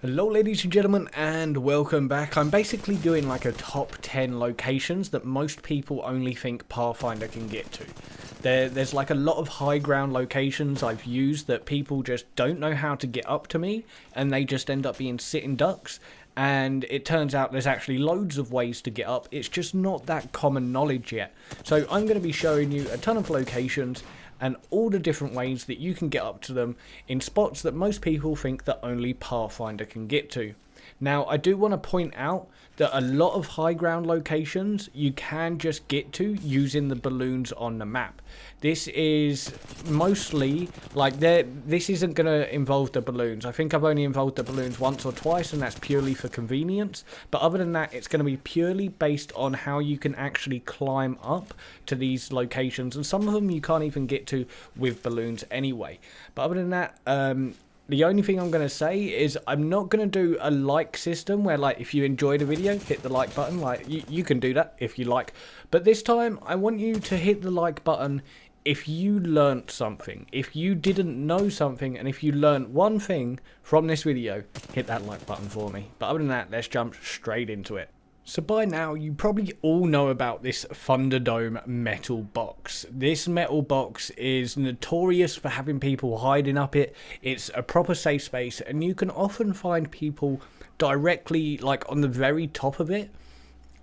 Hello ladies and gentlemen, and welcome back. I'm basically doing like a top 10 locations that most people only think Pathfinder can get to. There's like a lot of high ground locations I've used that people just don't know how to get up to me, and they just end up being sitting ducks. And it turns out there's actually loads of ways to get up. It's just not that common knowledge yet. So I'm going to be showing you a ton of locations and all the different ways that you can get up to them in spots that most people think that only Pathfinder can get to. Now, I do want to point out that a lot of high ground locations you can just get to using the balloons on the map. This is mostly like this isn't going to involve the balloons. I think I've only involved the balloons once or twice, and that's purely for convenience. But other than that, it's going to be purely based on how you can actually climb up to these locations, and some of them you can't even get to with balloons anyway. But other than that, the only thing I'm going to say is I'm not going to do a like system where, like, if you enjoyed a video, hit the like button. Like, you can do that if you like. But this time, I want you to hit the like button if you learnt something. If you didn't know something, and if you learnt one thing from this video, hit that like button for me. But other than that, let's jump straight into it. So by now, you probably all know about this Thunderdome metal box. This metal box is notorious for having people hiding up it. It's a proper safe space, and you can often find people directly like on the very top of it.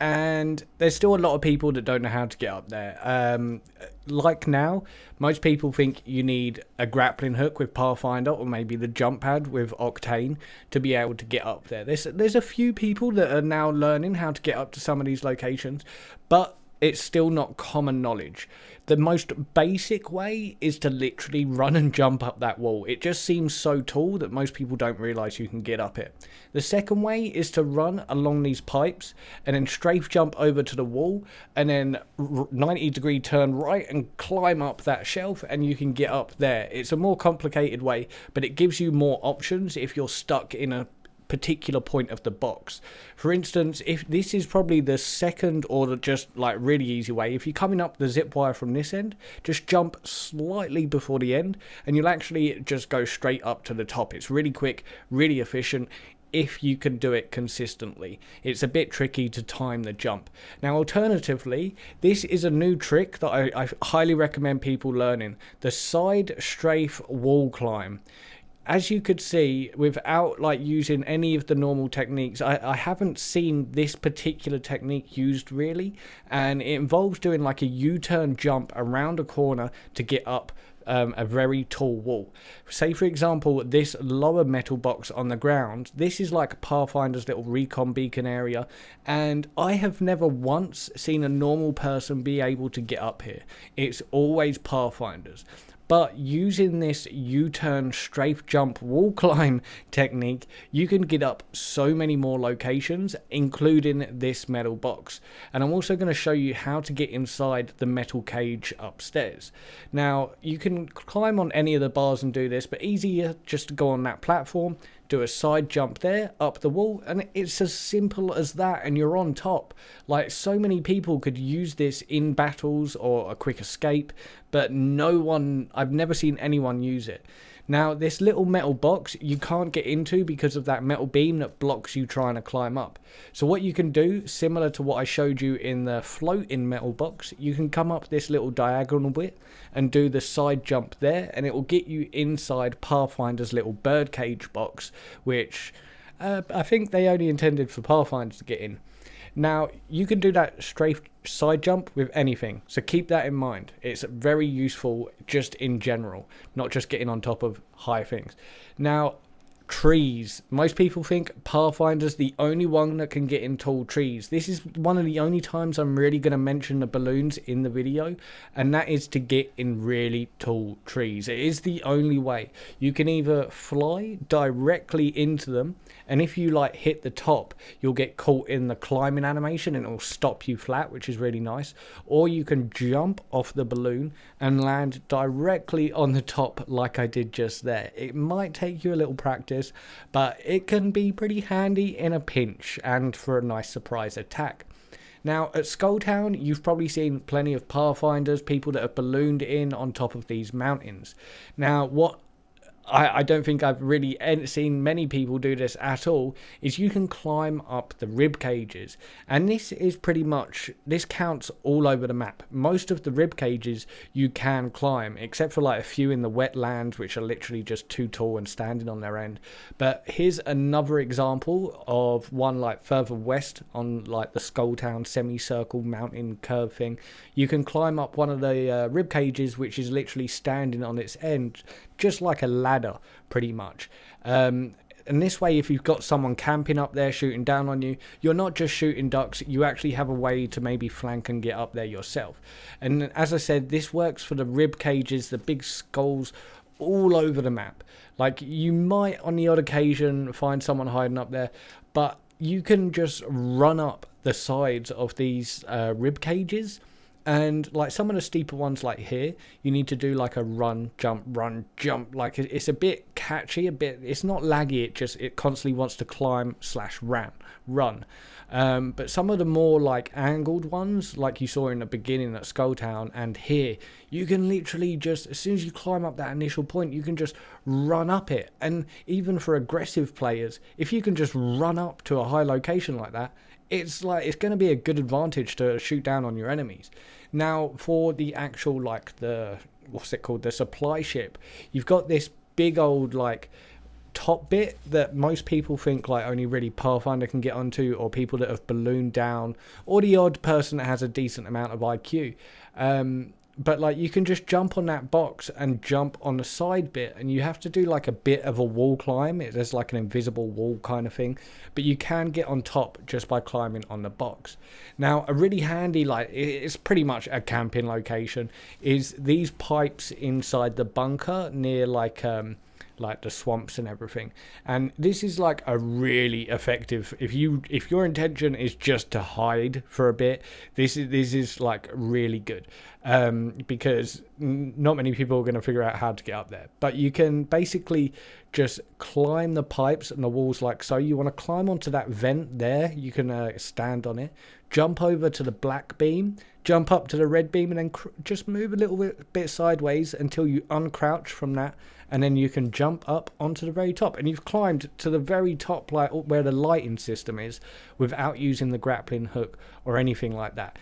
And there's still a lot of people that don't know how to get up there. Like now, most people think you need a grappling hook with Pathfinder, or maybe the jump pad with Octane to be able to get up there. There's a few people that are now learning how to get up to some of these locations, but it's still not common knowledge. The most basic way is to literally run and jump up that wall. It just seems so tall that most people don't realise you can get up it. The second way is to run along these pipes and then strafe jump over to the wall, and then 90-degree turn right and climb up that shelf, and you can get up there. It's a more complicated way, but it gives you more options if you're stuck in a particular point of the box. For instance, if this is probably the second or the just like really easy way, if you're coming up the zip wire from this end, just jump slightly before the end and you'll actually just go straight up to the top. It's really quick, really efficient if you can do it consistently. It's a bit tricky to time the jump. Now, alternatively, this is a new trick that I highly recommend people learning: the side strafe wall climb. As you could see, without like using any of the normal techniques, I haven't seen this particular technique used really, and it involves doing like a U-turn jump around a corner to get up a very tall wall. Say for example, this lower metal box on the ground, this is like Pathfinder's little recon beacon area, and I have never once seen a normal person be able to get up here. It's always Pathfinders. But using this U-turn strafe jump wall climb technique, you can get up so many more locations, including this metal box. And I'm also going to show you how to get inside the metal cage upstairs. Now, you can climb on any of the bars and do this, but easier just to go on that platform, do a side jump there, up the wall, and it's as simple as that, and you're on top. Like, so many people could use this in battles or a quick escape, but I've never seen anyone use it. Now, this little metal box you can't get into because of that metal beam that blocks you trying to climb up. So what you can do, similar to what I showed you in the floating metal box, you can come up this little diagonal bit and do the side jump there, and it will get you inside Pathfinder's little birdcage box, which I think they only intended for Pathfinders to get in. Now, you can do that strafe side jump with anything, so keep that in mind. It's very useful just in general, not just getting on top of high things. Now, trees. Most people think Pathfinder's the only one that can get in tall trees. This is one of the only times I'm really going to mention the balloons in the video, and that is to get in really tall trees. It is the only way. You can either fly directly into them, and if you like hit the top, you'll get caught in the climbing animation and it'll stop you flat, which is really nice. Or you can jump off the balloon and land directly on the top like I did just there. It might take you a little practice, but it can be pretty handy in a pinch and for a nice surprise attack. Now, at Skulltown, you've probably seen plenty of Pathfinders, people that have ballooned in on top of these mountains. Now, what I don't think I've really seen many people do this at all, is you can climb up the rib cages. And this is pretty much, this counts all over the map. Most of the rib cages you can climb, except for like a few in the wetlands, which are literally just too tall and standing on their end. But here's another example of one like further west on like the Skulltown semicircle mountain curve thing. You can climb up one of the rib cages, which is literally standing on its end, just like a ladder, pretty much. And this way, if you've got someone camping up there shooting down on you, you're not just shooting ducks, you actually have a way to maybe flank and get up there yourself. And as I said, this works for the rib cages, the big skulls, all over the map. Like, you might on the odd occasion find someone hiding up there, but you can just run up the sides of these rib cages. And like some of the steeper ones like here, you need to do like a run, jump, like it's a bit catchy, it's not laggy, it constantly wants to climb / run. But some of the more like angled ones, like you saw in the beginning at Skulltown and here, you can literally just, as soon as you climb up that initial point, you can just run up it. And even for aggressive players, if you can just run up to a high location like that, it's going to be a good advantage to shoot down on your enemies. Now, for the actual, like, the supply ship, you've got this big old, like, top bit that most people think, like, only really Pathfinder can get onto, or people that have ballooned down, or the odd person that has a decent amount of IQ. But like you can just jump on that box and jump on the side bit, and you have to do like a bit of a wall climb. There's like an invisible wall kind of thing, but you can get on top just by climbing on the box. Now, a really handy, like, it's pretty much a camping location, is these pipes inside the bunker near like the swamps and everything. And this is like a really effective, if your intention is just to hide for a bit, this is like really good, because not many people are going to figure out how to get up there. But you can basically just climb the pipes and the walls like so. You want to climb onto that vent there, you can stand on it, jump over to the black beam, jump up to the red beam, and then just move a little bit sideways until you uncrouch from that, and then you can jump up onto the very top, and you've climbed to the very top, like where the lighting system is, without using the grappling hook or anything like that.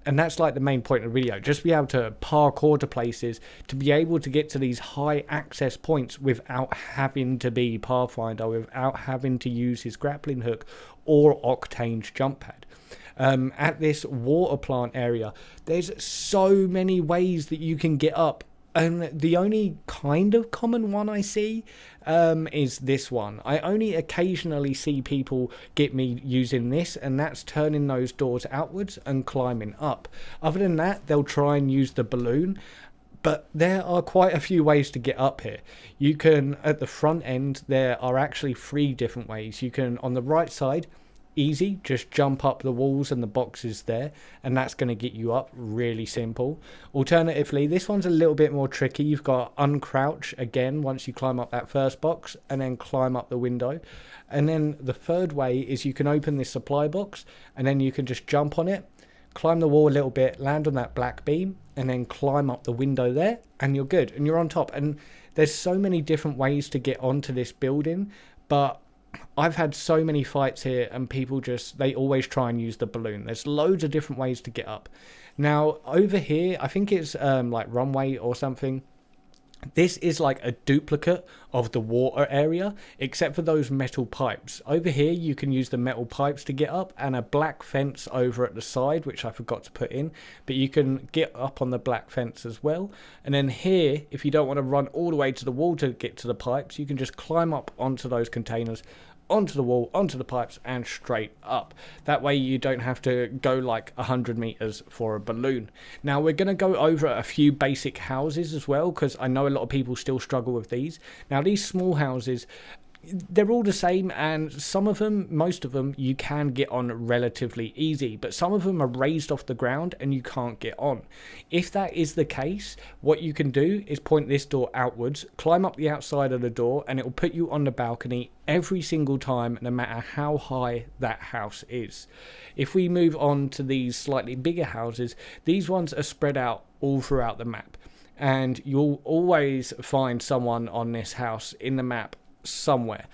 And that's like the main point of the video, just be able to parkour to places, to be able to get to these high access points without having to be Pathfinder, without having to use his grappling hook or Octanes Jump Pad. At this water plant area, there's so many ways that you can get up. And the only kind of common one I see is this one. I only occasionally see people get me using this, and that's turning those doors outwards and climbing up. Other than that, they'll try and use the balloon. But there are quite a few ways to get up here. You can, at the front end, there are actually 3 different ways. You can, on the right side, easy, just jump up the walls and the boxes there, and that's going to get you up, really simple. Alternatively, this one's a little bit more tricky. You've got uncrouch again once you climb up that first box, and then climb up the window. And then the third way is you can open this supply box, and then you can just jump on it, climb the wall a little bit, land on that black beam, and then climb up the window there, and you're good, and you're on top. And there's so many different ways to get onto this building, but I've had so many fights here, and people they always try and use the balloon. There's loads of different ways to get up. Now, over here, I think it's like runway or something. This is like a duplicate of the water area, except for those metal pipes. Over here, you can use the metal pipes to get up, and a black fence over at the side, which I forgot to put in. But you can get up on the black fence as well. And then here, if you don't want to run all the way to the wall to get to the pipes, you can just climb up onto those containers, onto the wall, onto the pipes, and straight up. That way you don't have to go like 100 meters for a balloon. Now, we're going to go over a few basic houses as well, because I know a lot of people still struggle with these. Now, these small houses, they're all the same, and some of them, most of them, you can get on relatively easy, but some of them are raised off the ground and you can't get on. If that is the case, what you can do is point this door outwards, climb up the outside of the door, and it will put you on the balcony every single time, no matter how high that house is. If we move on to these slightly bigger houses, these ones are spread out all throughout the map. and you'll always find someone on this house in the map somewhere.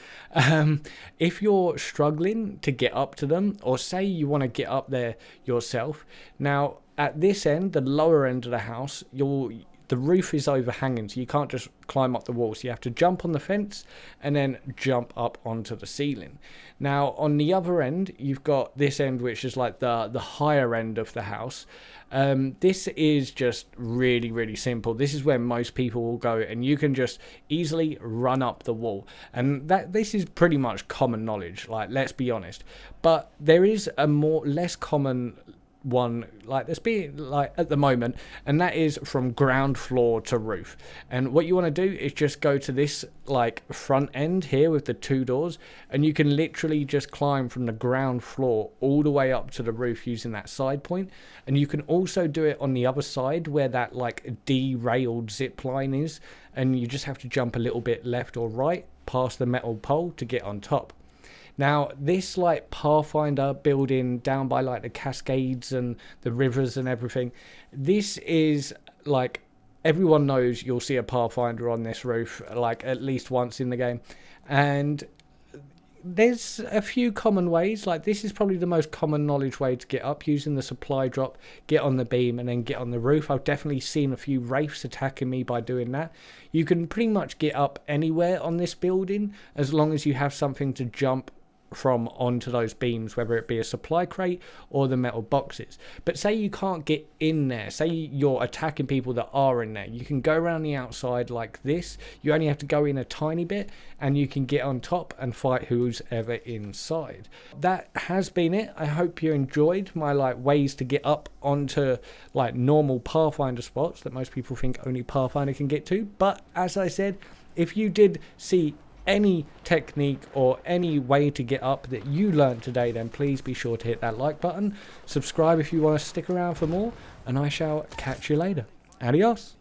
If you're struggling to get up to them, or say you want to get up there yourself, now at this end, the lower end of the house, the roof is overhanging, so you can't just climb up the wall. So you have to jump on the fence and then jump up onto the ceiling. Now, on the other end, you've got this end, which is like the higher end of the house. This is just really, really simple. This is where most people will go, and you can just easily run up the wall. And this is pretty much common knowledge, like, let's be honest. But there is a less common one like this being like at the moment, and that is from ground floor to roof. And what you want to do is just go to this like front end here with the 2 doors, and you can literally just climb from the ground floor all the way up to the roof using that side point. And you can also do it on the other side where that like derailed zip line is, and you just have to jump a little bit left or right past the metal pole to get on top. Now, this like Pathfinder building down by like the cascades and the rivers and everything, this is like, everyone knows you'll see a Pathfinder on this roof like at least once in the game. And there's a few common ways. Like, this is probably the most common knowledge way to get up, using the supply drop, get on the beam and then get on the roof. I've definitely seen a few wraiths attacking me by doing that. You can pretty much get up anywhere on this building as long as you have something to jump from onto those beams, whether it be a supply crate or the metal boxes. But say you can't get in there, say you're attacking people that are in there, you can go around the outside like this. You only have to go in a tiny bit and you can get on top and fight who's ever inside. That has been it. I hope you enjoyed my like ways to get up onto like normal Pathfinder spots that most people think only Pathfinder can get to. But as I said, if you did see any technique or any way to get up that you learned today, then please be sure to hit that like button, subscribe if you want to stick around for more, and I shall catch you later. Adios.